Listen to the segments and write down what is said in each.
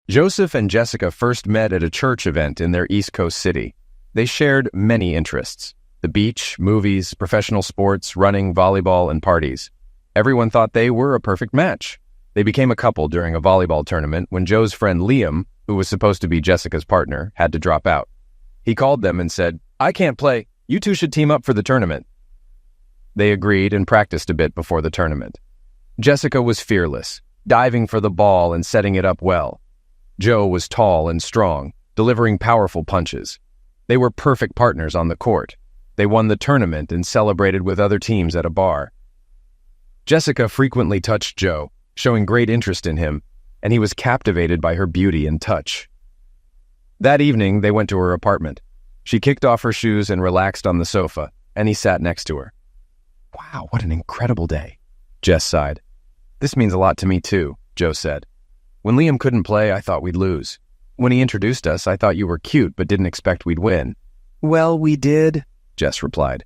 Joseph and Jessica first met at a church event in their East Coast city. They shared many interests: the beach, movies, professional sports, running, volleyball, and parties. Everyone thought they were a perfect match. They became a couple during a volleyball tournament when Joe's friend Liam, who was supposed to be Jessica's partner, had to drop out. He called them and said, "I can't play. You two should team up for the tournament." They agreed and practiced a bit before the tournament. Jessica was fearless, diving for the ball and setting it up well. Joe was tall and strong, delivering powerful punches. They were perfect partners on the court. They won the tournament and celebrated with other teams at a bar. Jessica frequently touched Joe, showing great interest in him, and he was captivated by her beauty and touch. That evening, they went to her apartment. She kicked off her shoes and relaxed on the sofa, and he sat next to her. "Wow, what an incredible day," Jess sighed. "This means a lot to me too," Joe said. "When Liam couldn't play, I thought we'd lose. When he introduced us, I thought you were cute but didn't expect we'd win." "Well, we did," Jess replied.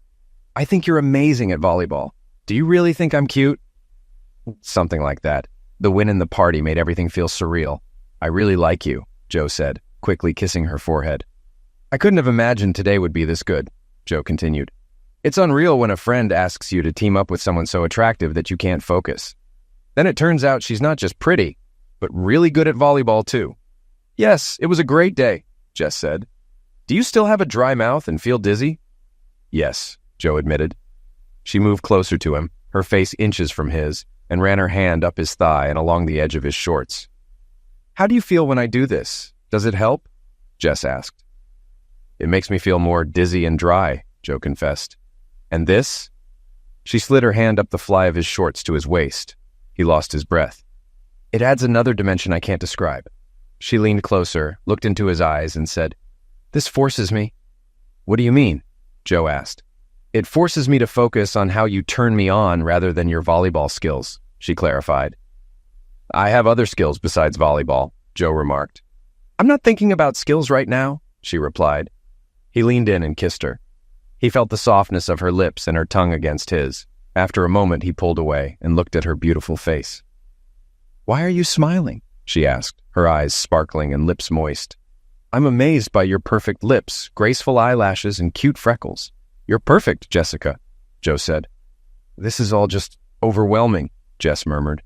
"I think you're amazing at volleyball. Do you really think I'm cute?" "Something like that. The win in the party made everything feel surreal. I really like you," Joe said, quickly kissing her forehead. "I couldn't have imagined today would be this good," Joe continued. "It's unreal when a friend asks you to team up with someone so attractive that you can't focus. Then it turns out she's not just pretty, but really good at volleyball too." "Yes, it was a great day," Jess said. "Do you still have a dry mouth and feel dizzy?" "Yes," Joe admitted. She moved closer to him, her face inches from his, and ran her hand up his thigh and along the edge of his shorts. "How do you feel when I do this? Does it help?" Jess asked. "It makes me feel more dizzy and dry," Joe confessed. "And this?" She slid her hand up the fly of his shorts to his waist. He lost his breath. "It adds another dimension I can't describe." She leaned closer, looked into his eyes, and said, "This forces me." "What do you mean?" Joe asked. "It forces me to focus on how you turn me on rather than your volleyball skills," she clarified. "I have other skills besides volleyball," Joe remarked. "I'm not thinking about skills right now," she replied. He leaned in and kissed her. He felt the softness of her lips and her tongue against his. After a moment, he pulled away and looked at her beautiful face. "Why are you smiling?" she asked, her eyes sparkling and lips moist. "I'm amazed by your perfect lips, graceful eyelashes, and cute freckles. You're perfect, Jessica," Joe said. "This is all just overwhelming," Jess murmured.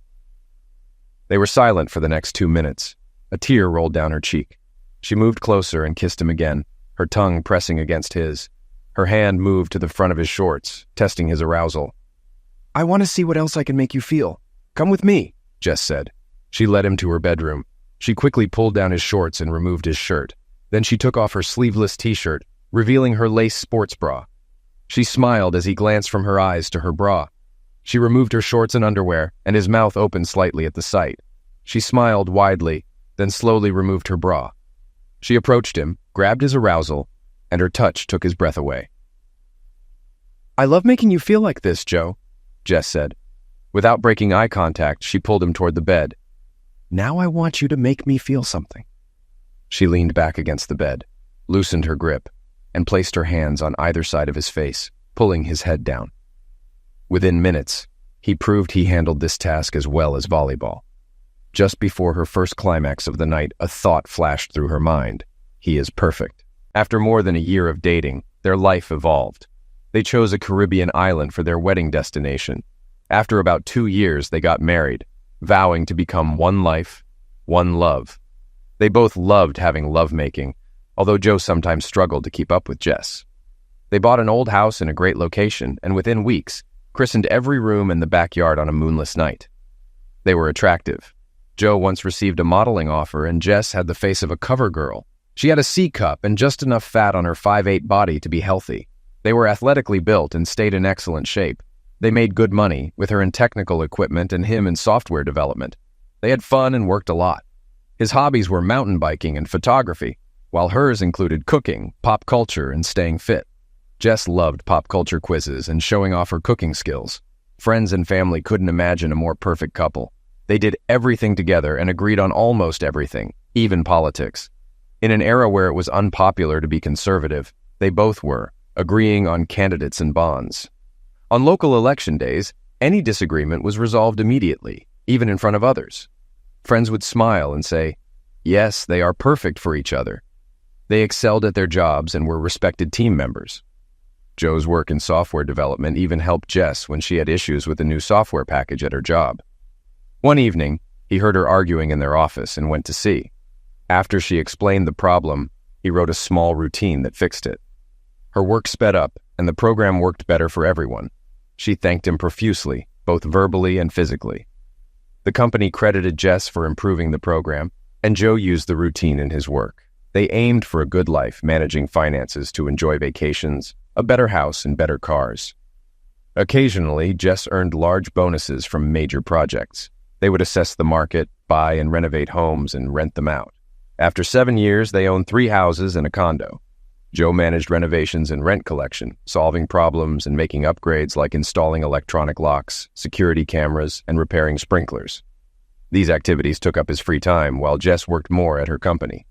They were silent for the next 2 minutes. A tear rolled down her cheek. She moved closer and kissed him again, her tongue pressing against his. Her hand moved to the front of his shorts, testing his arousal. "I want to see what else I can make you feel. Come with me," Jess said. She led him to her bedroom. She quickly pulled down his shorts and removed his shirt. Then she took off her sleeveless t-shirt, revealing her lace sports bra. She smiled as he glanced from her eyes to her bra. She removed her shorts and underwear, and his mouth opened slightly at the sight. She smiled widely, then slowly removed her bra. She approached him, grabbed his arousal, and her touch took his breath away. "I love making you feel like this, Joe," Jess said. Without breaking eye contact, she pulled him toward the bed. "Now I want you to make me feel something." She leaned back against the bed, loosened her grip, and placed her hands on either side of his face, pulling his head down. Within minutes, he proved he handled this task as well as volleyball. Just before her first climax of the night, a thought flashed through her mind. He is perfect. After more than a year of dating, their life evolved. They chose a Caribbean island for their wedding destination. After about 2 years, they got married, vowing to become one life, one love. They both loved having lovemaking, although Joe sometimes struggled to keep up with Jess. They bought an old house in a great location, and within weeks, christened every room in the backyard on a moonless night. They were attractive. Joe once received a modeling offer, and Jess had the face of a cover girl. She had a C cup and just enough fat on her 5'8" body to be healthy. They were athletically built and stayed in excellent shape. They made good money, with her in technical equipment and him in software development. They had fun and worked a lot. His hobbies were mountain biking and photography, while hers included cooking, pop culture, and staying fit. Jess loved pop culture quizzes and showing off her cooking skills. Friends and family couldn't imagine a more perfect couple. They did everything together and agreed on almost everything, even politics. In an era where it was unpopular to be conservative, they both were, agreeing on candidates and bonds. On local election days, any disagreement was resolved immediately, even in front of others. Friends would smile and say, Yes, they are perfect for each other. They excelled at their jobs and were respected team members. Joe's work in software development even helped Jess when she had issues with a new software package at her job. One evening, he heard her arguing in their office and went to see. After she explained the problem, he wrote a small routine that fixed it. Her work sped up, and the program worked better for everyone. She thanked him profusely, both verbally and physically. The company credited Jess for improving the program, and Joe used the routine in his work. They aimed for a good life, managing finances to enjoy vacations, a better house, and better cars. Occasionally, Jess earned large bonuses from major projects. They would assess the market, buy and renovate homes, and rent them out. After 7 years, they owned 3 houses and a condo. Joe managed renovations and rent collection, solving problems and making upgrades like installing electronic locks, security cameras, and repairing sprinklers. These activities took up his free time while Jess worked more at her company.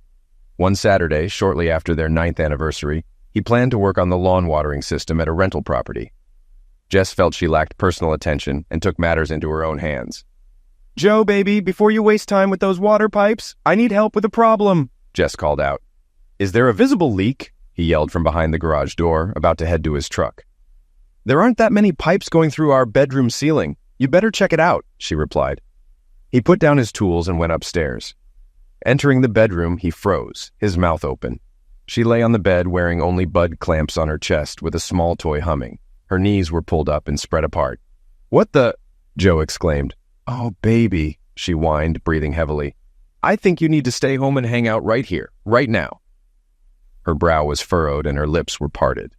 One Saturday, shortly after their 9th anniversary, he planned to work on the lawn watering system at a rental property. Jess felt she lacked personal attention and took matters into her own hands. "Joe, baby, before you waste time with those water pipes, I need help with a problem," Jess called out. "Is there a visible leak?" he yelled from behind the garage door, about to head to his truck. "There aren't that many pipes going through our bedroom ceiling. You better check it out," she replied. He put down his tools and went upstairs. Entering the bedroom, he froze, his mouth open. She lay on the bed wearing only bud clamps on her chest with a small toy humming. Her knees were pulled up and spread apart. "What the?" Joe exclaimed. "Oh, baby," she whined, breathing heavily. "I think you need to stay home and hang out right here, right now." Her brow was furrowed and her lips were parted.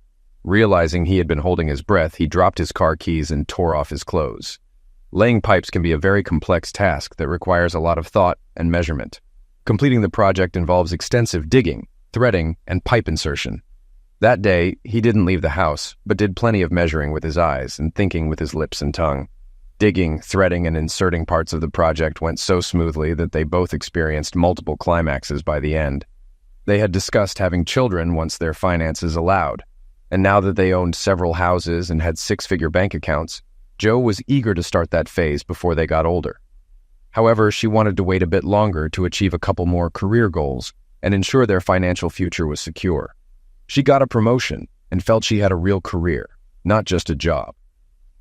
Realizing he had been holding his breath, he dropped his car keys and tore off his clothes. Laying pipes can be a very complex task that requires a lot of thought and measurement. Completing the project involves extensive digging, threading, and pipe insertion. That day, he didn't leave the house, but did plenty of measuring with his eyes and thinking with his lips and tongue. Digging, threading, and inserting parts of the project went so smoothly that they both experienced multiple climaxes by the end. They had discussed having children once their finances allowed, and now that they owned several houses and had 6-figure bank accounts, Joe was eager to start that phase before they got older. However, she wanted to wait a bit longer to achieve a couple more career goals and ensure their financial future was secure. She got a promotion and felt she had a real career, not just a job.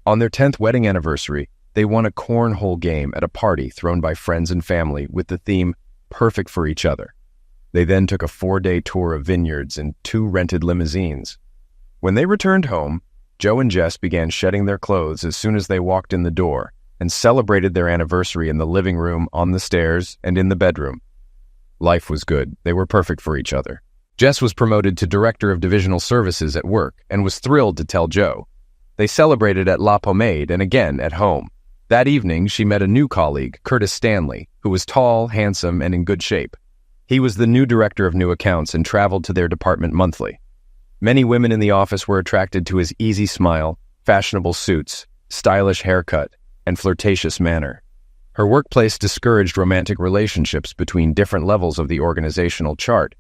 On their 10th wedding anniversary, they won a cornhole game at a party thrown by friends and family with the theme, "Perfect for Each Other." They then took a 4-day tour of vineyards and 2 rented limousines. When they returned home, Joe and Jess began shedding their clothes as soon as they walked in the door and celebrated their anniversary in the living room, on the stairs, and in the bedroom. Life was good. They were perfect for each other. Jess was promoted to Director of Divisional Services at work and was thrilled to tell Joe. They celebrated at La Pomade and again at home. That evening, she met a new colleague, Curtis Stanley, who was tall, handsome, and in good shape. He was the new director of new accounts and traveled to their department monthly. Many women in the office were attracted to his easy smile, fashionable suits, stylish haircut, and flirtatious manner. Her workplace discouraged romantic relationships between different levels of the organizational chart,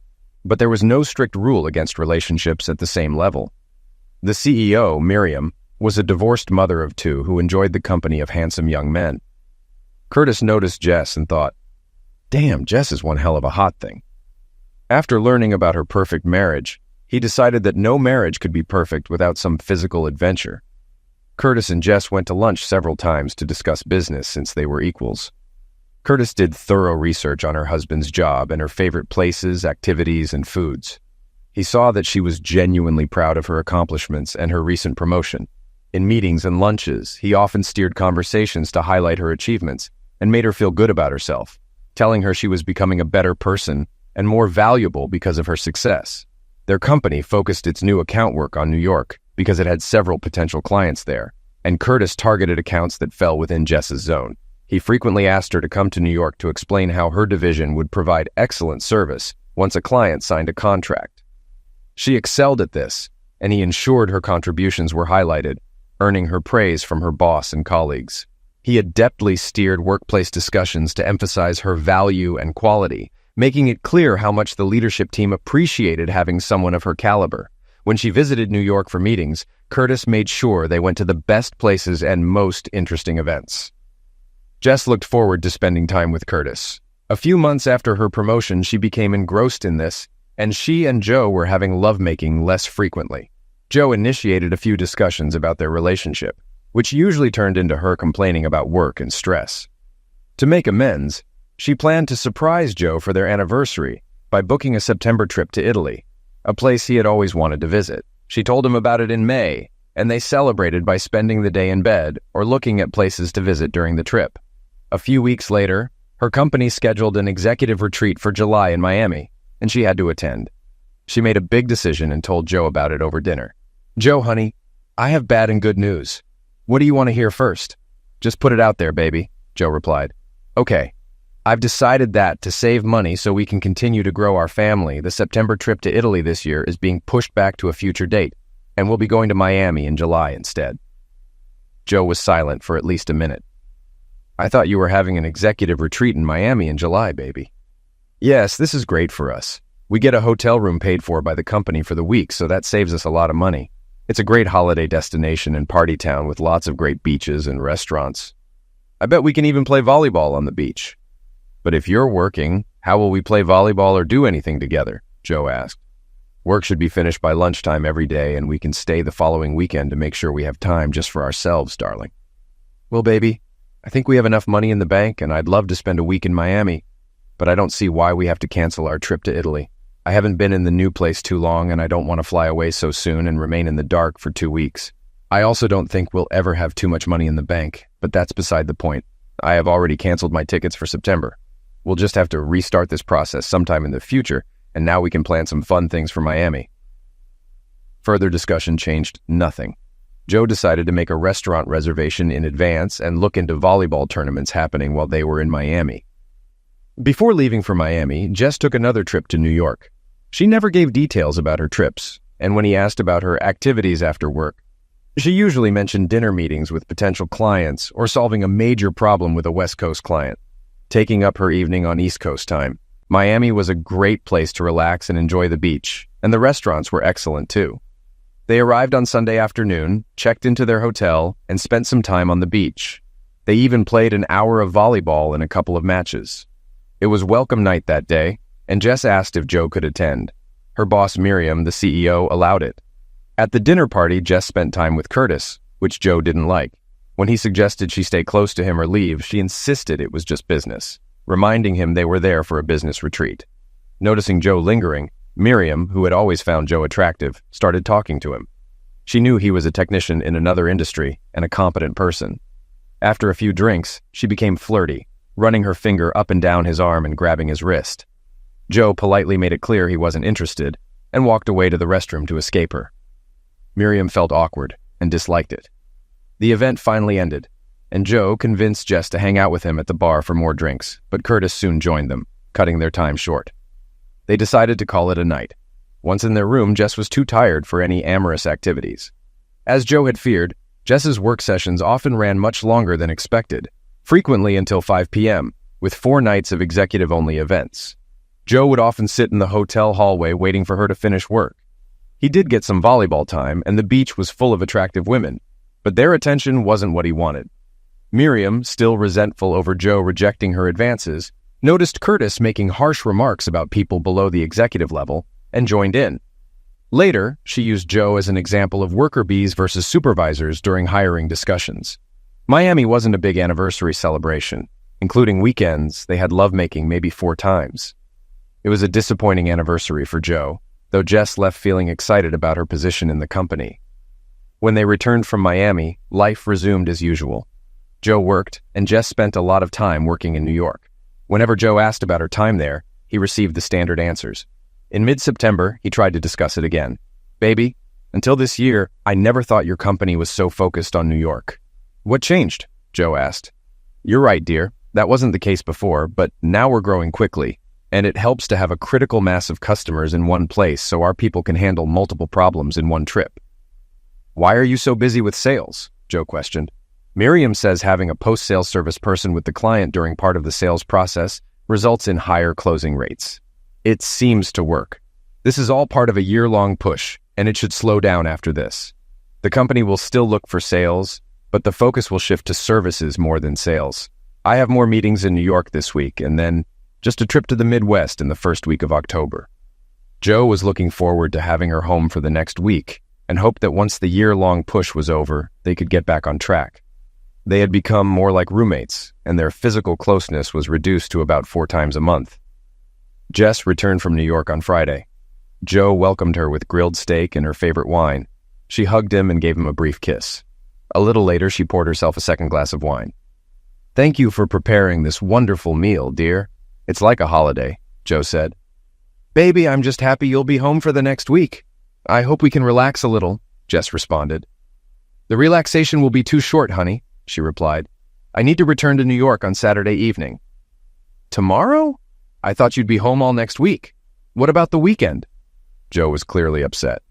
but there was no strict rule against relationships at the same level. The CEO, Miriam, was a divorced mother of 2 who enjoyed the company of handsome young men. Curtis noticed Jess and thought, "Damn, Jess is one hell of a hot thing." After learning about her perfect marriage, he decided that no marriage could be perfect without some physical adventure. Curtis and Jess went to lunch several times to discuss business since they were equals. Curtis did thorough research on her husband's job and her favorite places, activities, and foods. He saw that she was genuinely proud of her accomplishments and her recent promotion. In meetings and lunches, he often steered conversations to highlight her achievements and made her feel good about herself, telling her she was becoming a better person and more valuable because of her success. Their company focused its new account work on New York because it had several potential clients there, and Curtis targeted accounts that fell within Jess's zone. He frequently asked her to come to New York to explain how her division would provide excellent service once a client signed a contract. She excelled at this, and he ensured her contributions were highlighted, earning her praise from her boss and colleagues. He adeptly steered workplace discussions to emphasize her value and quality, making it clear how much the leadership team appreciated having someone of her caliber. When she visited New York for meetings, Curtis made sure they went to the best places and most interesting events. Jess looked forward to spending time with Curtis. A few months after her promotion, she became engrossed in this, and she and Joe were having lovemaking less frequently. Joe initiated a few discussions about their relationship, which usually turned into her complaining about work and stress. To make amends, she planned to surprise Joe for their anniversary by booking a September trip to Italy, a place he had always wanted to visit. She told him about it in May, and they celebrated by spending the day in bed or looking at places to visit during the trip. A few weeks later, her company scheduled an executive retreat for July in Miami, and she had to attend. She made a big decision and told Joe about it over dinner. "Joe, honey, I have bad and good news. What do you want to hear first?" "Just put it out there, baby," Joe replied. "Okay. I've decided that to save money so we can continue to grow our family, the September trip to Italy this year is being pushed back to a future date, and we'll be going to Miami in July instead." Joe was silent for at least a minute. "I thought you were having an executive retreat in Miami in July, baby." "Yes, this is great for us. We get a hotel room paid for by the company for the week, so that saves us a lot of money. It's a great holiday destination and party town with lots of great beaches and restaurants. I bet we can even play volleyball on the beach." "But if you're working, how will we play volleyball or do anything together?" Joe asked. "Work should be finished by lunchtime every day, and we can stay the following weekend to make sure we have time just for ourselves, darling." "Well, baby, I think we have enough money in the bank, and I'd love to spend a week in Miami, but I don't see why we have to cancel our trip to Italy. I haven't been in the new place too long, and I don't want to fly away so soon and remain in the dark for 2 weeks. I also don't think we'll ever have too much money in the bank, but that's beside the point. I have already canceled my tickets for September. We'll just have to restart this process sometime in the future, and now we can plan some fun things for Miami." Further discussion changed nothing. Joe decided to make a restaurant reservation in advance and look into volleyball tournaments happening while they were in Miami. Before leaving for Miami, Jess took another trip to New York. She never gave details about her trips, and when he asked about her activities after work, she usually mentioned dinner meetings with potential clients or solving a major problem with a West Coast client, taking up her evening on East Coast time. Miami was a great place to relax and enjoy the beach, and the restaurants were excellent too. They arrived on Sunday afternoon, checked into their hotel, and spent some time on the beach. They even played an hour of volleyball in a couple of matches. It was welcome night that day, and Jess asked if Joe could attend. Her boss Miriam, the CEO, allowed it. At the dinner party, Jess spent time with Curtis, which Joe didn't like. When he suggested she stay close to him or leave, she insisted it was just business, reminding him they were there for a business retreat. Noticing Joe lingering, Miriam, who had always found Joe attractive, started talking to him. She knew he was a technician in another industry and a competent person. After a few drinks, she became flirty, running her finger up and down his arm and grabbing his wrist. Joe politely made it clear he wasn't interested and walked away to the restroom to escape her. Miriam felt awkward and disliked it. The event finally ended, and Joe convinced Jess to hang out with him at the bar for more drinks, but Curtis soon joined them, cutting their time short. They decided to call it a night. Once in their room, Jess was too tired for any amorous activities. As Joe had feared, Jess's work sessions often ran much longer than expected, frequently until 5 p.m., with 4 nights of executive-only events. Joe would often sit in the hotel hallway waiting for her to finish work. He did get some volleyball time, and the beach was full of attractive women, but their attention wasn't what he wanted. Miriam, still resentful over Joe rejecting her advances, noticed Curtis making harsh remarks about people below the executive level and joined in. Later, she used Joe as an example of worker bees versus supervisors during hiring discussions. Miami wasn't a big anniversary celebration. Including weekends, they had lovemaking maybe 4 times. It was a disappointing anniversary for Joe, though Jess left feeling excited about her position in the company. When they returned from Miami, life resumed as usual. Joe worked, and Jess spent a lot of time working in New York. Whenever Joe asked about her time there, he received the standard answers. In mid-September, he tried to discuss it again. "Baby, until this year, I never thought your company was so focused on New York." "What changed?" Joe asked. "You're right, dear. That wasn't the case before, but now we're growing quickly, and it helps to have a critical mass of customers in one place so our people can handle multiple problems in one trip." "Why are you so busy with sales?" Joe questioned. "Miriam says having a post-sales service person with the client during part of the sales process results in higher closing rates. It seems to work. This is all part of a year-long push, and it should slow down after this. The company will still look for sales, but the focus will shift to services more than sales. I have more meetings in New York this week, and then Just a trip to the Midwest in the first week of October. Joe was looking forward to having her home for the next week and hoped that once the year-long push was over, they could get back on track. They had become more like roommates, and their physical closeness was reduced to about 4 times a month. Jess returned from New York on Friday. Joe welcomed her with grilled steak and her favorite wine. She hugged him and gave him a brief kiss. A little later, she poured herself a second glass of wine. "Thank you for preparing this wonderful meal, dear. It's like a holiday," Joe said. "Baby, I'm just happy you'll be home for the next week. I hope we can relax a little," Jess responded. "The relaxation will be too short, honey," she replied. "I need to return to New York on Saturday evening." "Tomorrow? I thought you'd be home all next week. What about the weekend?" Joe was clearly upset.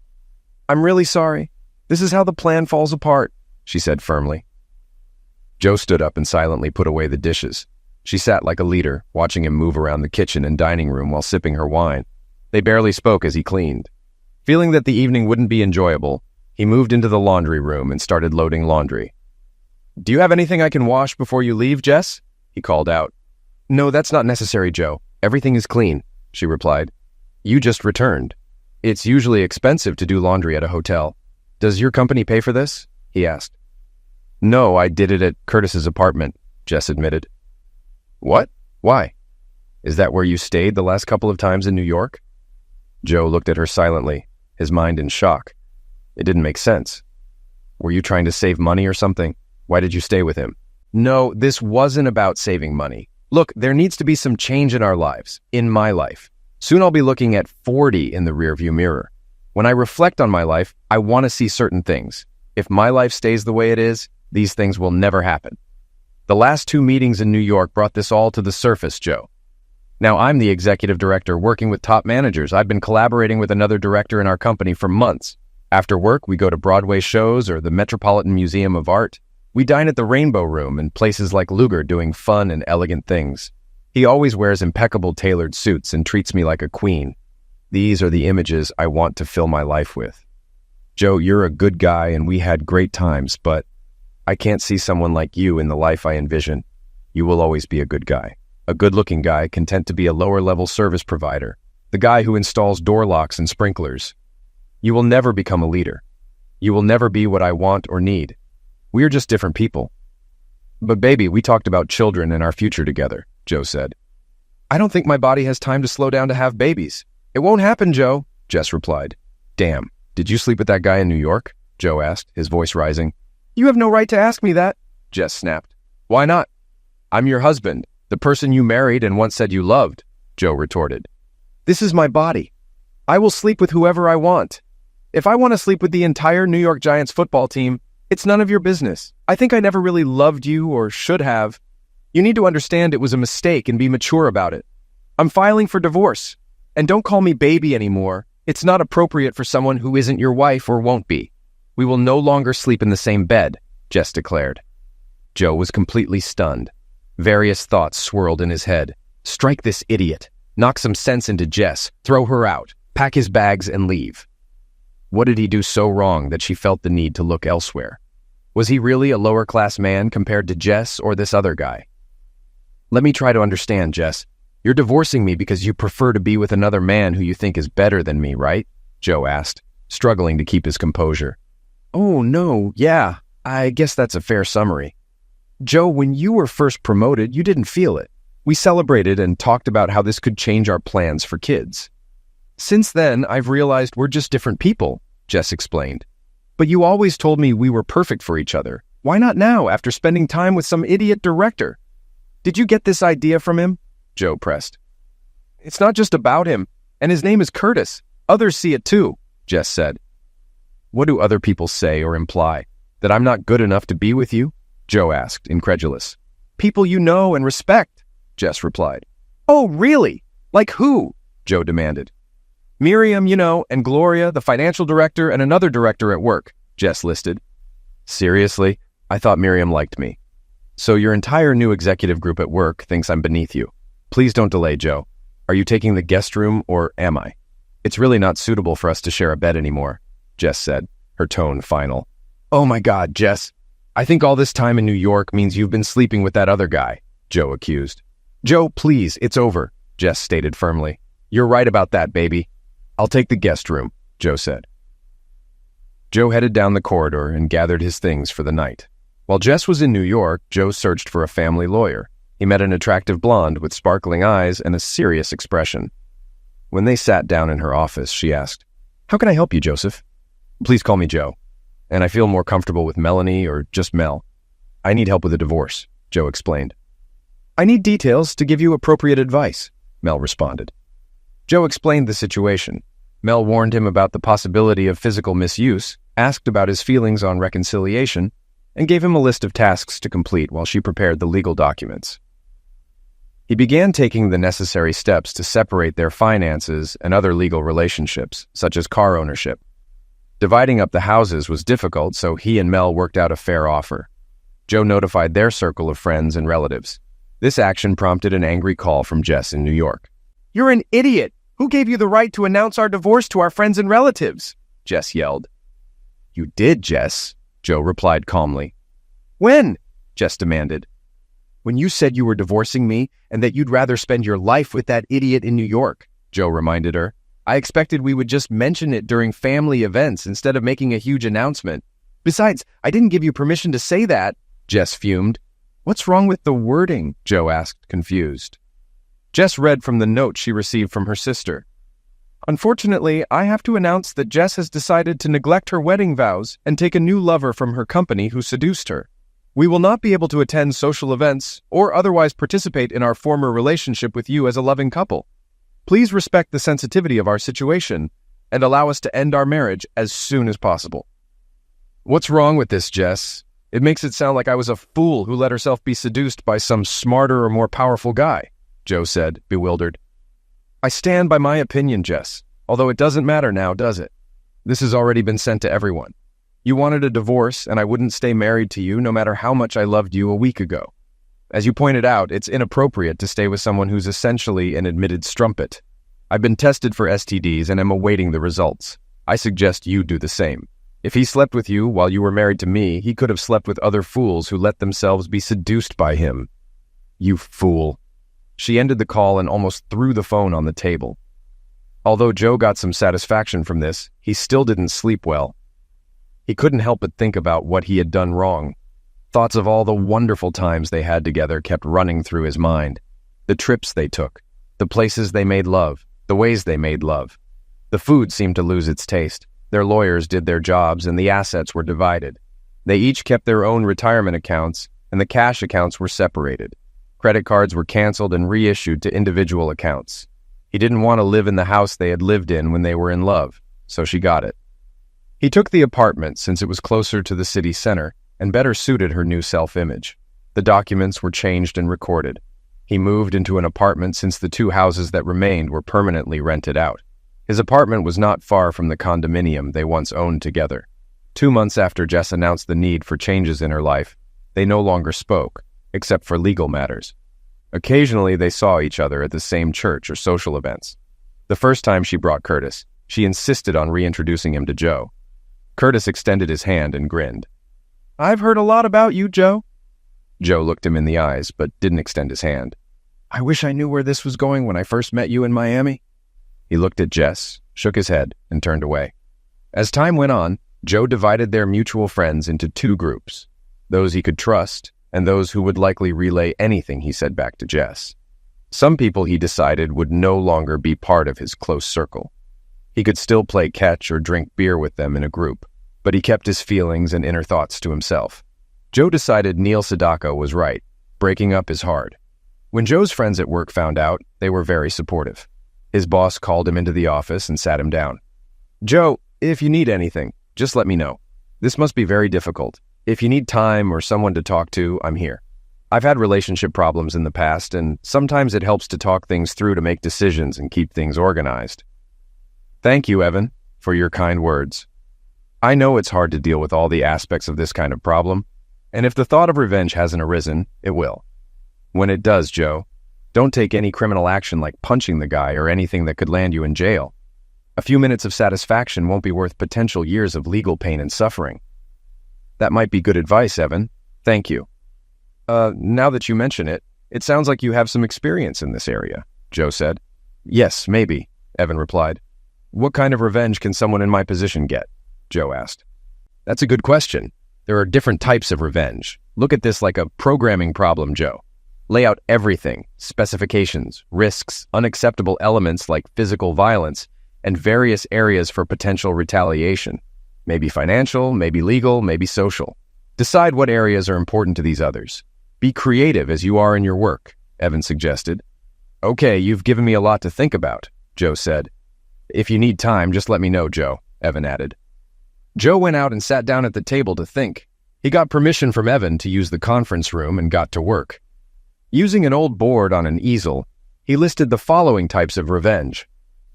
"I'm really sorry. This is how the plan falls apart," she said firmly. Joe stood up and silently put away the dishes. She sat like a leader, watching him move around the kitchen and dining room while sipping her wine. They barely spoke as he cleaned. Feeling that the evening wouldn't be enjoyable, he moved into the laundry room and started loading laundry. "Do you have anything I can wash before you leave, Jess?" he called out. "No, that's not necessary, Joe. Everything is clean," she replied. "You just returned. It's usually expensive to do laundry at a hotel. Does your company pay for this?" he asked. "No, I did it at Curtis's apartment," Jess admitted. "What? Why? Is that where you stayed the last couple of times in New York?" Joe looked at her silently, his mind in shock. It didn't make sense. "Were you trying to save money or something? Why did you stay with him?" "No, this wasn't about saving money. Look, there needs to be some change in our lives, in my life. Soon I'll be looking at 40 in the rearview mirror. When I reflect on my life, I want to see certain things. If my life stays the way it is, these things will never happen. The last 2 meetings in New York brought this all to the surface, Joe. Now I'm the executive director working with top managers. I've been collaborating with another director in our company for months. After work, we go to Broadway shows or the Metropolitan Museum of Art. We dine at the Rainbow Room and places like Luger doing fun and elegant things. He always wears impeccable tailored suits and treats me like a queen. These are the images I want to fill my life with. Joe, you're a good guy and we had great times, but I can't see someone like you in the life I envision. You will always be a good guy. A good-looking guy content to be a lower-level service provider. The guy who installs door locks and sprinklers. You will never become a leader. You will never be what I want or need. We are just different people." "But baby, we talked about children and our future together," Joe said. "I don't think my body has time to slow down to have babies." "It won't happen, Joe," Jess replied. "Damn, did you sleep with that guy in New York?" Joe asked, his voice rising. "You have no right to ask me that," Jess snapped. "Why not? I'm your husband, the person you married and once said you loved," Joe retorted. "This is my body. I will sleep with whoever I want. If I want to sleep with the entire New York Giants football team, it's none of your business. I think I never really loved you or should have. You need to understand it was a mistake and be mature about it. I'm filing for divorce. And don't call me baby anymore. It's not appropriate for someone who isn't your wife or won't be. We will no longer sleep in the same bed," Jess declared. Joe was completely stunned. Various thoughts swirled in his head. Strike this idiot. Knock some sense into Jess. Throw her out. Pack his bags and leave. What did he do so wrong that she felt the need to look elsewhere? Was he really a lower-class man compared to Jess or this other guy? "Let me try to understand, Jess. You're divorcing me because you prefer to be with another man who you think is better than me, right?" Joe asked, struggling to keep his composure. "Oh, no, yeah, I guess that's a fair summary. Joe, when you were first promoted, you didn't feel it. We celebrated and talked about how this could change our plans for kids. Since then, I've realized we're just different people," Jess explained. "But you always told me we were perfect for each other. Why not now, after spending time with some idiot director? Did you get this idea from him?" Joe pressed. "It's not just about him, and his name is Curtis. Others see it too," Jess said. "What do other people say or imply? That I'm not good enough to be with you?" Joe asked, incredulous. "People you know and respect," Jess replied. "Oh, really? Like who?" Joe demanded. "Miriam, you know, and Gloria, the financial director, and another director at work," Jess listed. "Seriously? I thought Miriam liked me. So your entire new executive group at work thinks I'm beneath you. Please don't delay, Joe. Are you taking the guest room, or am I? It's really not suitable for us to share a bed anymore," Jess said, her tone final. "Oh my God, Jess. I think all this time in New York means you've been sleeping with that other guy," Joe accused. "Joe, please, it's over. Jess stated firmly. "You're right about that, baby." "I'll take the guest room," Joe said. Joe headed down the corridor and gathered his things for the night. While Jess was in New York, Joe searched for a family lawyer. He met an attractive blonde with sparkling eyes and a serious expression. When they sat down in her office, she asked, "How can I help you, Joseph?" "Please call me Joe. And I feel more comfortable with Melanie or just Mel. I need help with a divorce," Joe explained. "I need details to give you appropriate advice," Mel responded. Joe explained the situation. Mel warned him about the possibility of physical misuse, asked about his feelings on reconciliation, and gave him a list of tasks to complete while she prepared the legal documents. He began taking the necessary steps to separate their finances and other legal relationships, such as car ownership. Dividing up the houses was difficult, so he and Mel worked out a fair offer. Joe notified their circle of friends and relatives. This action prompted an angry call from Jess in New York. "You're an idiot! Who gave you the right to announce our divorce to our friends and relatives?" Jess yelled. "You did, Jess," Joe replied calmly. "When?" Jess demanded. "When you said you were divorcing me and that you'd rather spend your life with that idiot in New York," Joe reminded her. "I expected we would just mention it during family events instead of making a huge announcement. Besides, I didn't give you permission to say that," Jess fumed. "What's wrong with the wording?" Joe asked, confused. Jess read from the note she received from her sister. "Unfortunately, I have to announce that Jess has decided to neglect her wedding vows and take a new lover from her company who seduced her. We will not be able to attend social events or otherwise participate in our former relationship with you as a loving couple. Please respect the sensitivity of our situation and allow us to end our marriage as soon as possible." "What's wrong with this, Jess? It makes it sound like I was a fool who let herself be seduced by some smarter or more powerful guy," Joe said, bewildered. "I stand by my opinion, Jess, although it doesn't matter now, does it? This has already been sent to everyone. You wanted a divorce, and I wouldn't stay married to you no matter how much I loved you a week ago. As you pointed out, it's inappropriate to stay with someone who's essentially an admitted strumpet. I've been tested for STDs and am awaiting the results. I suggest you do the same. If he slept with you while you were married to me, he could have slept with other fools who let themselves be seduced by him." "You fool." She ended the call and almost threw the phone on the table. Although Joe got some satisfaction from this, he still didn't sleep well. He couldn't help but think about what he had done wrong. Thoughts of all the wonderful times they had together kept running through his mind. The trips they took, the places they made love, the ways they made love. The food seemed to lose its taste. Their lawyers did their jobs and the assets were divided. They each kept their own retirement accounts and the cash accounts were separated. Credit cards were canceled and reissued to individual accounts. He didn't want to live in the house they had lived in when they were in love, so she got it. He took the apartment since it was closer to the city center and better suited her new self-image. The documents were changed and recorded. He moved into an apartment since the two houses that remained were permanently rented out. His apartment was not far from the condominium they once owned together. 2 months after Jess announced the need for changes in her life, they no longer spoke, except for legal matters. Occasionally, they saw each other at the same church or social events. The first time she brought Curtis, she insisted on reintroducing him to Joe. Curtis extended his hand and grinned. "I've heard a lot about you, Joe." Joe looked him in the eyes, but didn't extend his hand. "I wish I knew where this was going when I first met you in Miami." He looked at Jess, shook his head, and turned away. As time went on, Joe divided their mutual friends into 2 groups, those he could trust and those who would likely relay anything he said back to Jess. Some people he decided would no longer be part of his close circle. He could still play catch or drink beer with them in a group, but he kept his feelings and inner thoughts to himself. Joe decided Neil Sedaka was right. Breaking up is hard. When Joe's friends at work found out, they were very supportive. His boss called him into the office and sat him down. "Joe, if you need anything, just let me know. This must be very difficult. If you need time or someone to talk to, I'm here. I've had relationship problems in the past, and sometimes it helps to talk things through to make decisions and keep things organized." "Thank you, Evan, for your kind words. I know it's hard to deal with all the aspects of this kind of problem, and if the thought of revenge hasn't arisen, it will. When it does, Joe, don't take any criminal action like punching the guy or anything that could land you in jail. A few minutes of satisfaction won't be worth potential years of legal pain and suffering." "That might be good advice, Evan. Thank you. Now that you mention it, it sounds like you have some experience in this area," Joe said. Yes, maybe, Evan replied. What kind of revenge can someone in my position get? Joe asked. That's a good question. There are different types of revenge. Look at this like a programming problem, Joe. Lay out everything, specifications, risks, unacceptable elements like physical violence, and various areas for potential retaliation. Maybe financial, maybe legal, maybe social. Decide what areas are important to these others. Be creative as you are in your work, Evan suggested. Okay, you've given me a lot to think about, Joe said. If you need time, just let me know, Joe, Evan added. Joe went out and sat down at the table to think. He got permission from Evan to use the conference room and got to work. Using an old board on an easel, he listed the following types of revenge: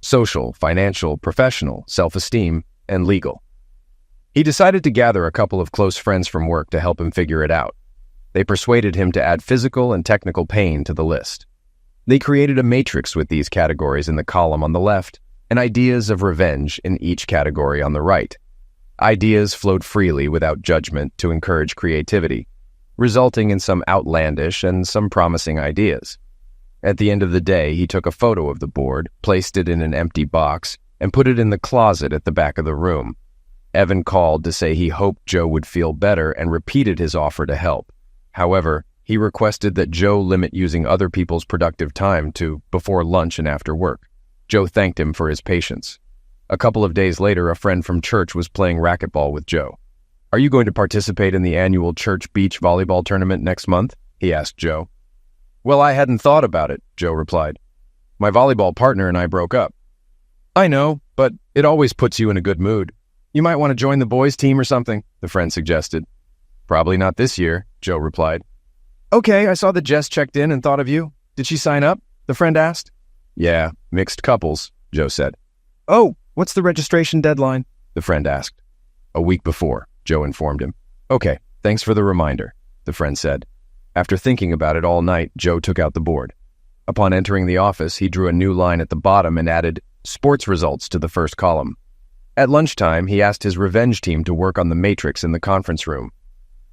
social, financial, professional, self-esteem, and legal. He decided to gather a couple of close friends from work to help him figure it out. They persuaded him to add physical and technical pain to the list. They created a matrix with these categories in the column on the left and ideas of revenge in each category on the right. Ideas flowed freely without judgment to encourage creativity, resulting in some outlandish and some promising ideas. At the end of the day, he took a photo of the board, placed it in an empty box, and put it in the closet at the back of the room. Evan called to say he hoped Joe would feel better and repeated his offer to help. However, he requested that Joe limit using other people's productive time to before lunch and after work. Joe thanked him for his patience. A couple of days later, a friend from church was playing racquetball with Joe. Are you going to participate in the annual church beach volleyball tournament next month? He asked Joe. Well, I hadn't thought about it, Joe replied. My volleyball partner and I broke up. I know, but it always puts you in a good mood. You might want to join the boys' team or something, the friend suggested. Probably not this year, Joe replied. Okay, I saw that Jess checked in and thought of you. Did she sign up? The friend asked. Yeah, mixed couples, Joe said. Oh, what's the registration deadline? The friend asked. A week before, Joe informed him. Okay, thanks for the reminder, the friend said. After thinking about it all night, Joe took out the board. Upon entering the office, he drew a new line at the bottom and added sports results to the first column. At lunchtime, he asked his revenge team to work on the matrix in the conference room.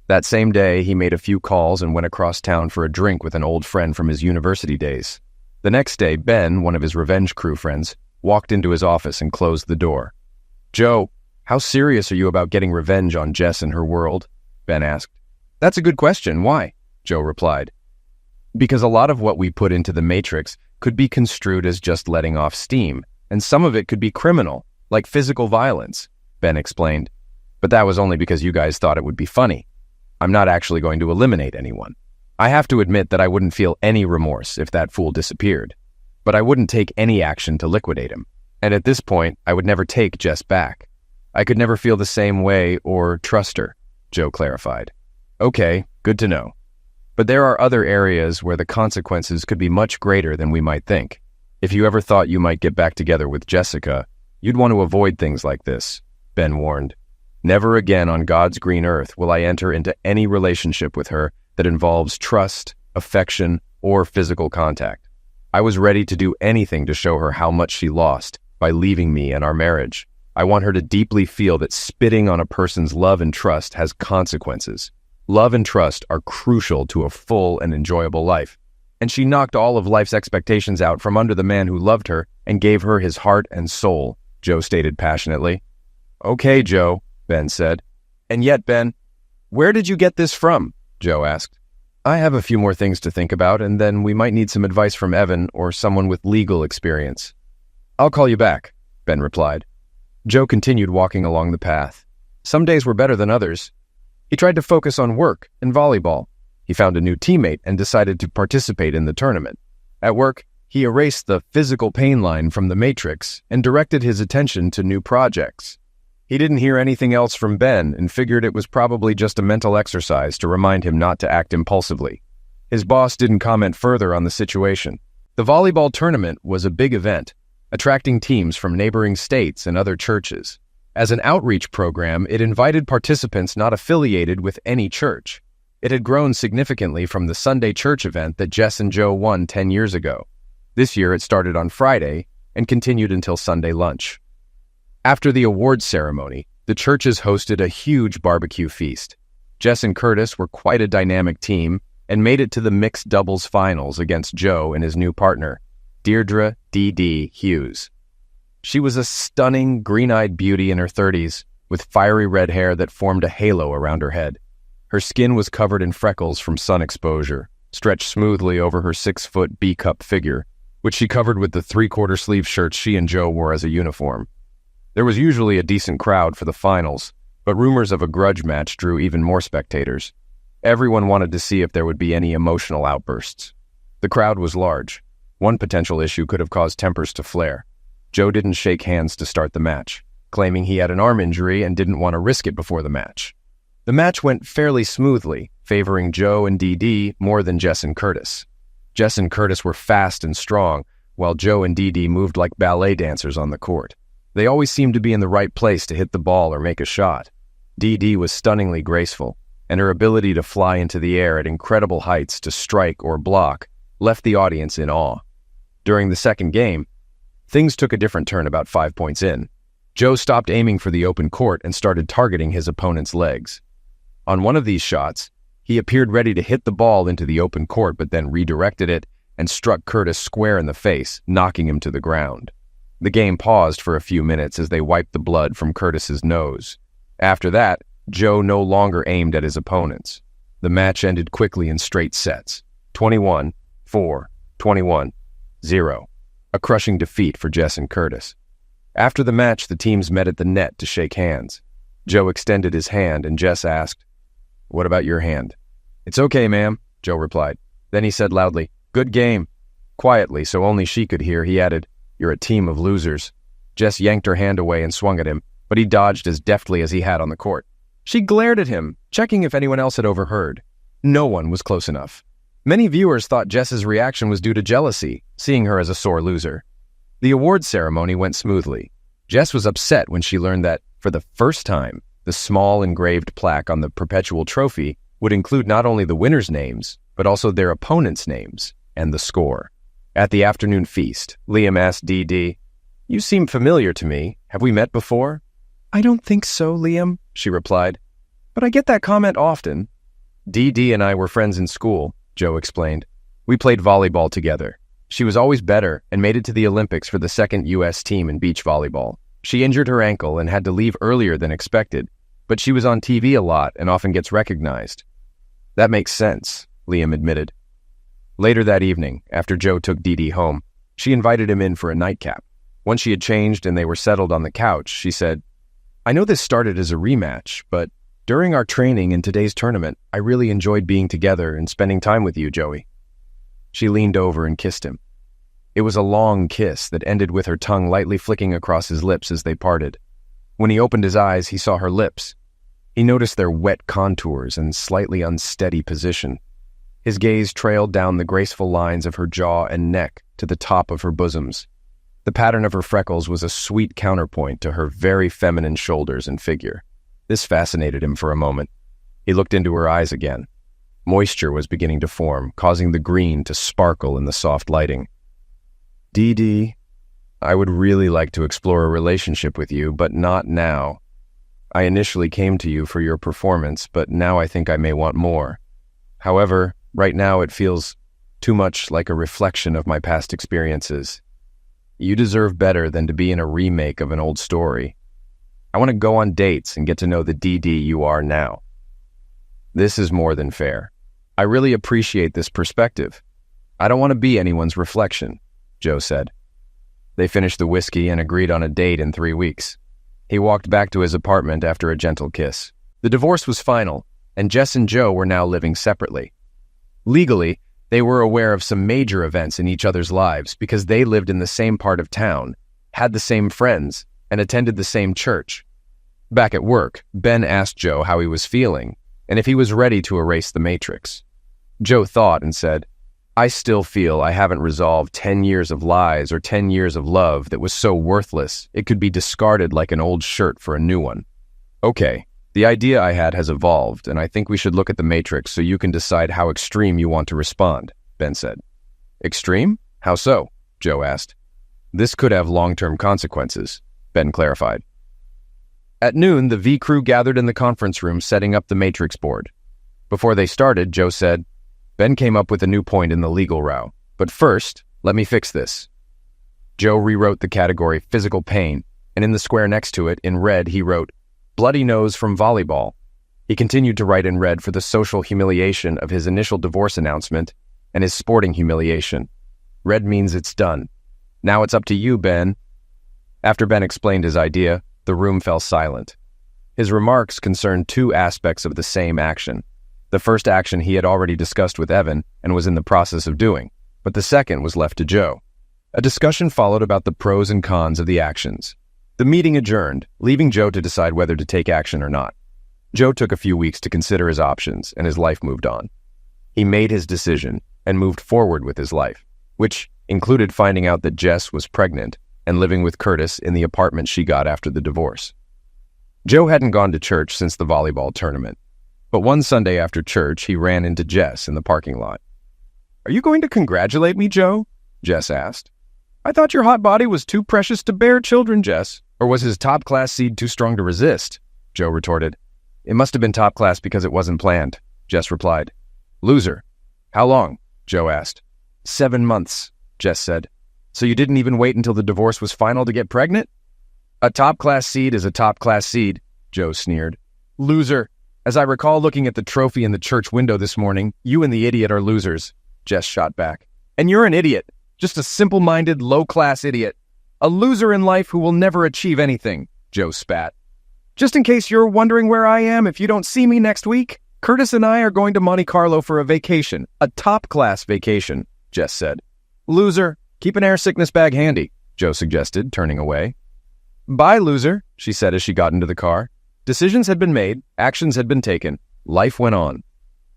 That same day, he made a few calls and went across town for a drink with an old friend from his university days. The next day, Ben, one of his revenge crew friends, walked into his office and closed the door. Joe, how serious are you about getting revenge on Jess and her world? Ben asked. That's a good question. Why? Joe replied. Because a lot of what we put into the matrix could be construed as just letting off steam, and some of it could be criminal, like physical violence, Ben explained. But that was only because you guys thought it would be funny. I'm not actually going to eliminate anyone. I have to admit that I wouldn't feel any remorse if that fool disappeared. But I wouldn't take any action to liquidate him. And at this point, I would never take Jess back. I could never feel the same way or trust her, Joe clarified. Okay, good to know. But there are other areas where the consequences could be much greater than we might think. If you ever thought you might get back together with Jessica, you'd want to avoid things like this, Ben warned. Never again on God's green earth will I enter into any relationship with her that involves trust, affection, or physical contact. I was ready to do anything to show her how much she lost by leaving me and our marriage. I want her to deeply feel that spitting on a person's love and trust has consequences. Love and trust are crucial to a full and enjoyable life. And she knocked all of life's expectations out from under the man who loved her and gave her his heart and soul, Joe stated passionately. Okay, Joe, Ben said. And yet, Ben, where did you get this from? Joe asked. I have a few more things to think about, and then we might need some advice from Evan or someone with legal experience. I'll call you back, Ben replied. Joe continued walking along the path. Some days were better than others. He tried to focus on work and volleyball. He found a new teammate and decided to participate in the tournament. At work, he erased the physical pain line from the matrix and directed his attention to new projects. He didn't hear anything else from Ben and figured it was probably just a mental exercise to remind him not to act impulsively. His boss didn't comment further on the situation. The volleyball tournament was a big event, attracting teams from neighboring states and other churches. As an outreach program, it invited participants not affiliated with any church. It had grown significantly from the Sunday church event that Jess and Joe won 10 years ago. This year it started on Friday and continued until Sunday lunch. After the awards ceremony, the churches hosted a huge barbecue feast. Jess and Curtis were quite a dynamic team and made it to the mixed doubles finals against Joe and his new partner. Deirdre D.D. Hughes. She was a stunning, green-eyed beauty in her 30s, with fiery red hair that formed a halo around her head. Her skin was covered in freckles from sun exposure, stretched smoothly over her 6-foot B-cup figure, which she covered with the 3/4 sleeve shirts she and Joe wore as a uniform. There was usually a decent crowd for the finals, but rumors of a grudge match drew even more spectators. Everyone wanted to see if there would be any emotional outbursts. The crowd was large. One potential issue could have caused tempers to flare. Joe didn't shake hands to start the match, claiming he had an arm injury and didn't want to risk it before the match. The match went fairly smoothly, favoring Joe and DD more than Jess and Curtis. Jess and Curtis were fast and strong, while Joe and DD moved like ballet dancers on the court. They always seemed to be in the right place to hit the ball or make a shot. DD was stunningly graceful, and her ability to fly into the air at incredible heights to strike or block left the audience in awe. During the second game, things took a different turn about 5 points in. Joe stopped aiming for the open court and started targeting his opponent's legs. On one of these shots, he appeared ready to hit the ball into the open court but then redirected it and struck Curtis square in the face, knocking him to the ground. The game paused for a few minutes as they wiped the blood from Curtis's nose. After that, Joe no longer aimed at his opponents. The match ended quickly in straight sets, 21-4, 21-0, a crushing defeat for Jess and Curtis. After the match, the teams met at the net to shake hands. Joe extended his hand and Jess asked, "What about your hand?" "It's okay, ma'am," Joe replied. Then he said loudly, "Good game." Quietly, so only she could hear, he added, "You're a team of losers." Jess yanked her hand away and swung at him, but he dodged as deftly as he had on the court. She glared at him, checking if anyone else had overheard. No one was close enough. Many viewers thought Jess's reaction was due to jealousy, seeing her as a sore loser. The awards ceremony went smoothly. Jess was upset when she learned that, for the first time, the small engraved plaque on the perpetual trophy would include not only the winners' names, but also their opponents' names and the score. At the afternoon feast, Liam asked DD, "You seem familiar to me. Have we met before?" "I don't think so, Liam," she replied. "But I get that comment often." DD and I were friends in school, Joe explained. "We played volleyball together. She was always better and made it to the Olympics for the second U.S. team in beach volleyball. She injured her ankle and had to leave earlier than expected, but she was on TV a lot and often gets recognized." "That makes sense," Liam admitted. Later that evening, after Joe took DD home, she invited him in for a nightcap. Once she had changed and they were settled on the couch, she said, "I know this started as a rematch, but during our training in today's tournament, I really enjoyed being together and spending time with you, Joey." She leaned over and kissed him. It was a long kiss that ended with her tongue lightly flicking across his lips as they parted. When he opened his eyes, he saw her lips. He noticed their wet contours and slightly unsteady position. His gaze trailed down the graceful lines of her jaw and neck to the top of her bosoms. The pattern of her freckles was a sweet counterpoint to her very feminine shoulders and figure. This fascinated him for a moment. He looked into her eyes again. Moisture was beginning to form, causing the green to sparkle in the soft lighting. "DD, I would really like to explore a relationship with you, but not now. I initially came to you for your performance, but now I think I may want more. However, right now it feels too much like a reflection of my past experiences. You deserve better than to be in a remake of an old story. I want to go on dates and get to know the DD you are now. This is more than fair. I really appreciate this perspective. I don't want to be anyone's reflection," Joe said. They finished the whiskey and agreed on a date in 3 weeks. He walked back to his apartment after a gentle kiss. The divorce was final, and Jess and Joe were now living separately. Legally, they were aware of some major events in each other's lives because they lived in the same part of town, had the same friends, and attended the same church. Back at work, Ben asked Joe how he was feeling and if he was ready to erase the matrix. Joe thought and said, "I still feel I haven't resolved 10 years of lies or 10 years of love that was so worthless it could be discarded like an old shirt for a new one." "Okay, the idea I had has evolved, and I think we should look at the matrix so you can decide how extreme you want to respond," Ben said. "Extreme? How so?" Joe asked. "This could have long-term consequences," Ben clarified. At noon, the V crew gathered in the conference room setting up the matrix board. Before they started, Joe said, "Ben came up with a new point in the legal row, but first, Let me fix this. Joe rewrote the category physical pain, and in the square next to it, in red, he wrote, bloody nose from volleyball. He continued to write in red for the social humiliation of his initial divorce announcement and his sporting humiliation. Red means it's done. Now it's up to you, Ben. After Ben explained his idea, the room fell silent. His remarks concerned two aspects of the same action. The first action he had already discussed with Evan and was in the process of doing, but the second was left to Joe. A discussion followed about the pros and cons of the actions. The meeting adjourned, leaving Joe to decide whether to take action or not. Joe took a few weeks to consider his options, and his life moved on. He made his decision and moved forward with his life, which included finding out that Jess was pregnant and living with Curtis in the apartment she got after the divorce. Joe hadn't gone to church since the volleyball tournament, but one Sunday after church, he ran into Jess in the parking lot. "Are you going to congratulate me, Joe?" Jess asked. "I thought your hot body was too precious to bear children, Jess." "Or was his top-class seed too strong to resist?" Joe retorted. "It must have been top-class because it wasn't planned," Jess replied. "Loser. How long?" Joe asked. 7 months, Jess said. "So you didn't even wait until the divorce was final to get pregnant?" "A top-class seed is a top-class seed," Joe sneered. "Loser. As I recall looking at the trophy in the church window this morning, you and the idiot are losers," Jess shot back. "And you're an idiot. Just a simple-minded, low-class idiot. A loser in life who will never achieve anything," Joe spat. "Just in case you're wondering where I am if you don't see me next week, Curtis and I are going to Monte Carlo for a vacation, a top-class vacation," Jess said. "Loser. Keep an air sickness bag handy," Joe suggested, turning away. "Bye, loser," she said as she got into the car. Decisions had been made, actions had been taken, life went on.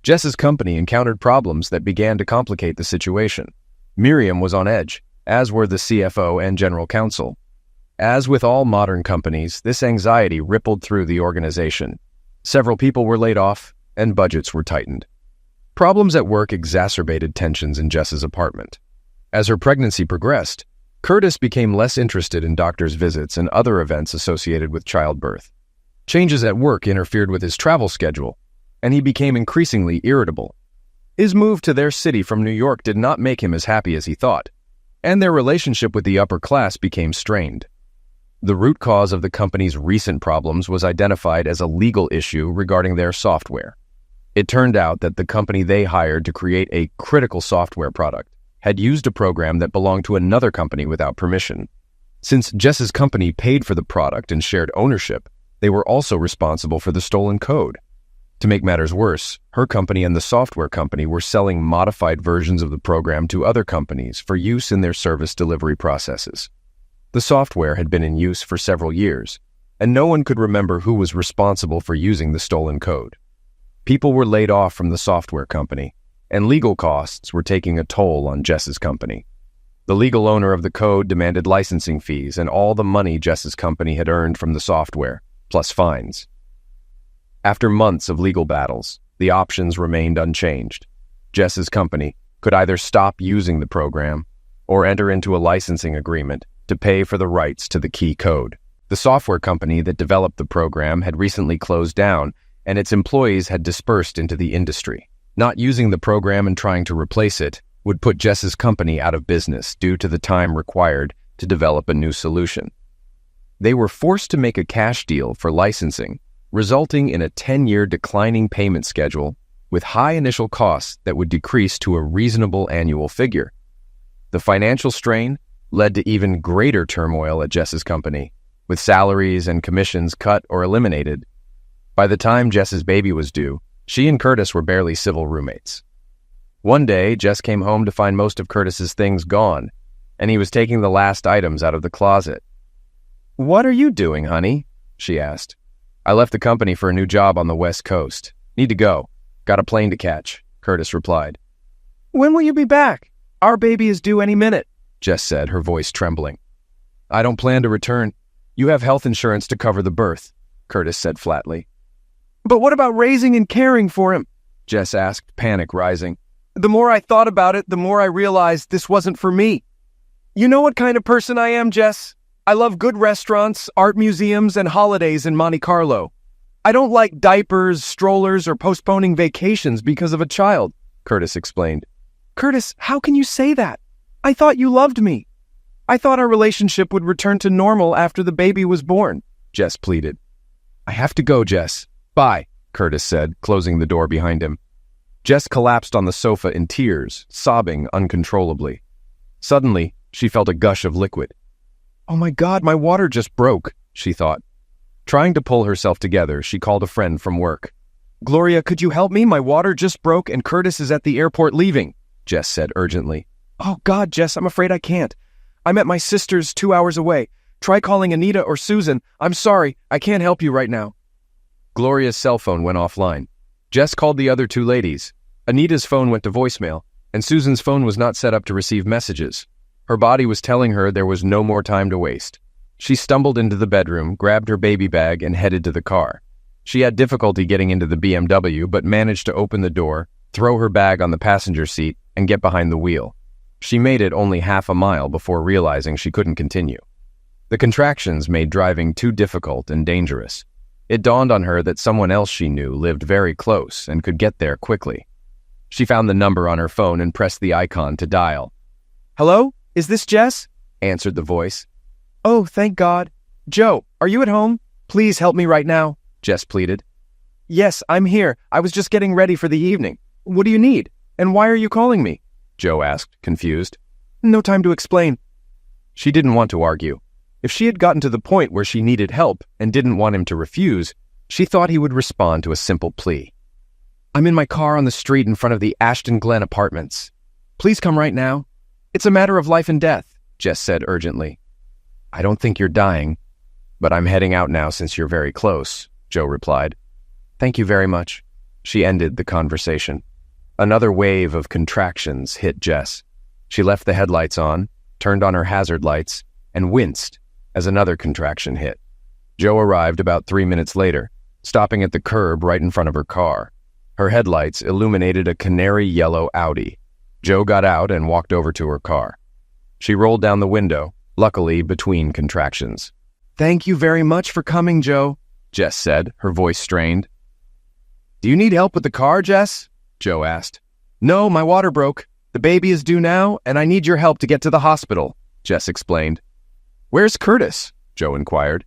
Jess's company encountered problems that began to complicate the situation. Miriam was on edge, as were the CFO and general counsel. As with all modern companies, this anxiety rippled through the organization. Several people were laid off, and budgets were tightened. Problems at work exacerbated tensions in Jess's apartment. As her pregnancy progressed, Curtis became less interested in doctor's visits and other events associated with childbirth. Changes at work interfered with his travel schedule, and he became increasingly irritable. His move to their city from New York did not make him as happy as he thought, and their relationship with the upper class became strained. The root cause of the company's recent problems was identified as a legal issue regarding their software. It turned out that the company they hired to create a critical software product had used a program that belonged to another company without permission. Since Jess's company paid for the product and shared ownership, they were also responsible for the stolen code. To make matters worse, her company and the software company were selling modified versions of the program to other companies for use in their service delivery processes. The software had been in use for several years, and no one could remember who was responsible for using the stolen code. People were laid off from the software company, and legal costs were taking a toll on Jess's company. The legal owner of the code demanded licensing fees and all the money Jess's company had earned from the software, plus fines. After months of legal battles, the options remained unchanged. Jess's company could either stop using the program or enter into a licensing agreement to pay for the rights to the key code. The software company that developed the program had recently closed down, and its employees had dispersed into the industry. Not using the program and trying to replace it would put Jess's company out of business due to the time required to develop a new solution. They were forced to make a cash deal for licensing, resulting in a 10-year declining payment schedule with high initial costs that would decrease to a reasonable annual figure. The financial strain led to even greater turmoil at Jess's company, with salaries and commissions cut or eliminated. By the time Jess's baby was due, she and Curtis were barely civil roommates. One day, Jess came home to find most of Curtis's things gone, and he was taking the last items out of the closet. "What are you doing, honey?" she asked. "I left the company for a new job on the West Coast. Need to go. Got a plane to catch," Curtis replied. "When will you be back? Our baby is due any minute," Jess said, her voice trembling. "I don't plan to return. You have health insurance to cover the birth," Curtis said flatly. "But what about raising and caring for him?" Jess asked, panic rising. "The more I thought about it, the more I realized this wasn't for me. You know what kind of person I am, Jess? I love good restaurants, art museums, and holidays in Monte Carlo. I don't like diapers, strollers, or postponing vacations because of a child," Curtis explained. "Curtis, how can you say that?" I thought you loved me. I thought our relationship would return to normal after the baby was born, Jess pleaded. I have to go, Jess. Bye, Curtis said, closing the door behind him. Jess collapsed on the sofa in tears, sobbing uncontrollably. Suddenly, she felt a gush of liquid. Oh my God, my water just broke, she thought. Trying to pull herself together, she called a friend from work. Gloria, could you help me? My water just broke and Curtis is at the airport leaving, Jess said urgently. Oh God, Jess, I'm afraid I can't. I'm at my sister's 2 hours away. Try calling Anita or Susan. I'm sorry, I can't help you right now. Gloria's cell phone went offline. Jess called the other two ladies. Anita's phone went to voicemail, and Susan's phone was not set up to receive messages. Her body was telling her there was no more time to waste. She stumbled into the bedroom, grabbed her baby bag, and headed to the car. She had difficulty getting into the BMW, but managed to open the door, throw her bag on the passenger seat, and get behind the wheel. She made it only half a mile before realizing she couldn't continue. The contractions made driving too difficult and dangerous. It dawned on her that someone else she knew lived very close and could get there quickly. She found the number on her phone and pressed the icon to dial. Hello? Is this Jess? Answered the voice. Oh, thank God. Joe, are you at home? Please help me right now, Jess pleaded. Yes, I'm here. I was just getting ready for the evening. What do you need? And why are you calling me? Joe asked, confused. No time to explain. She didn't want to argue. If she had gotten to the point where she needed help and didn't want him to refuse, she thought he would respond to a simple plea. I'm in my car on the street in front of the Ashton Glen apartments. Please come right now. It's a matter of life and death, Jess said urgently. I don't think you're dying, but I'm heading out now since you're very close, Joe replied. Thank you very much. She ended the conversation. Another wave of contractions hit Jess. She left the headlights on, turned on her hazard lights, and winced as another contraction hit. Joe arrived about 3 minutes later, stopping at the curb right in front of her car. Her headlights illuminated a canary yellow Audi. Joe got out and walked over to her car. She rolled down the window, luckily between contractions. Thank you very much for coming, Joe, Jess said, her voice strained. Do you need help with the car, Jess? Joe asked. No, my water broke. The baby is due now, and I need your help to get to the hospital, Jess explained. Where's Curtis? Joe inquired.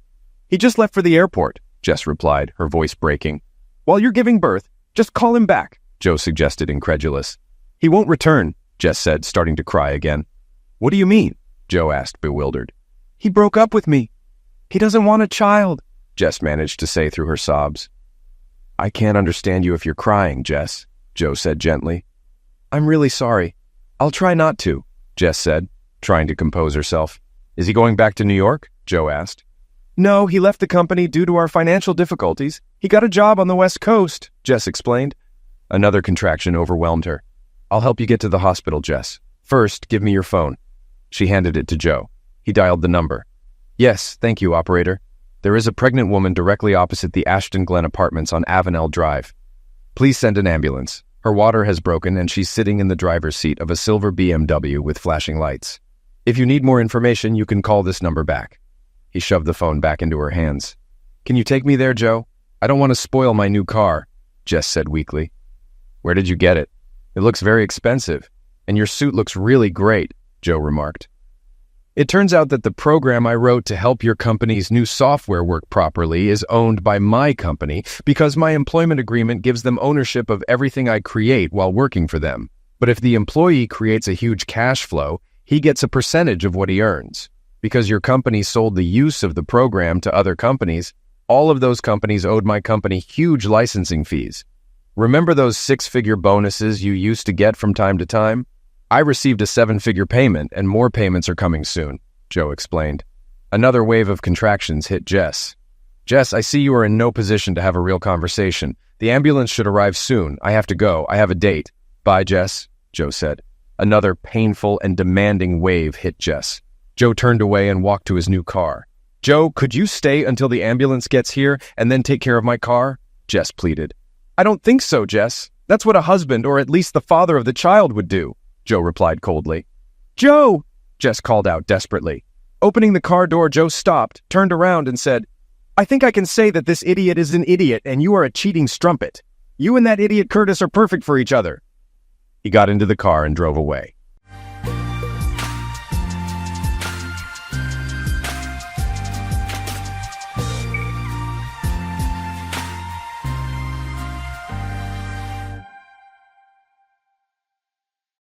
He just left for the airport, Jess replied, her voice breaking. While you're giving birth, just call him back, Joe suggested, incredulous. He won't return, Jess said, starting to cry again. What do you mean? Joe asked, bewildered. He broke up with me. He doesn't want a child, Jess managed to say through her sobs. I can't understand you if you're crying, Jess, Joe said gently. I'm really sorry. I'll try not to, Jess said, trying to compose herself. Is he going back to New York? Joe asked. No, he left the company due to our financial difficulties. He got a job on the West Coast, Jess explained. Another contraction overwhelmed her. I'll help you get to the hospital, Jess. First, give me your phone. She handed it to Joe. He dialed the number. Yes, thank you, operator. There is a pregnant woman directly opposite the Ashton Glen apartments on Avenel Drive. Please send an ambulance. Her water has broken and she's sitting in the driver's seat of a silver BMW with flashing lights. If you need more information, you can call this number back. He shoved the phone back into her hands. Can you take me there, Joe? I don't want to spoil my new car, Jess said weakly. Where did you get it? It looks very expensive, and your suit looks really great, Joe remarked. It turns out that the program I wrote to help your company's new software work properly is owned by my company because my employment agreement gives them ownership of everything I create while working for them. But if the employee creates a huge cash flow, he gets a percentage of what he earns. Because your company sold the use of the program to other companies, all of those companies owed my company huge licensing fees. Remember those 6-figure bonuses you used to get from time to time? I received a 7-figure payment, and more payments are coming soon, Joe explained. Another wave of contractions hit Jess. Jess, I see you are in no position to have a real conversation. The ambulance should arrive soon. I have to go. I have a date. Bye, Jess, Joe said. Another painful and demanding wave hit Jess. Joe turned away and walked to his new car. Joe, could you stay until the ambulance gets here and then take care of my car? Jess pleaded. I don't think so, Jess. That's what a husband, or at least the father of the child, would do, Joe replied coldly. Joe! Jess called out desperately. Opening the car door, Joe stopped, turned around and said, I think I can say that this idiot is an idiot and you are a cheating strumpet. You and that idiot Curtis are perfect for each other. He got into the car and drove away.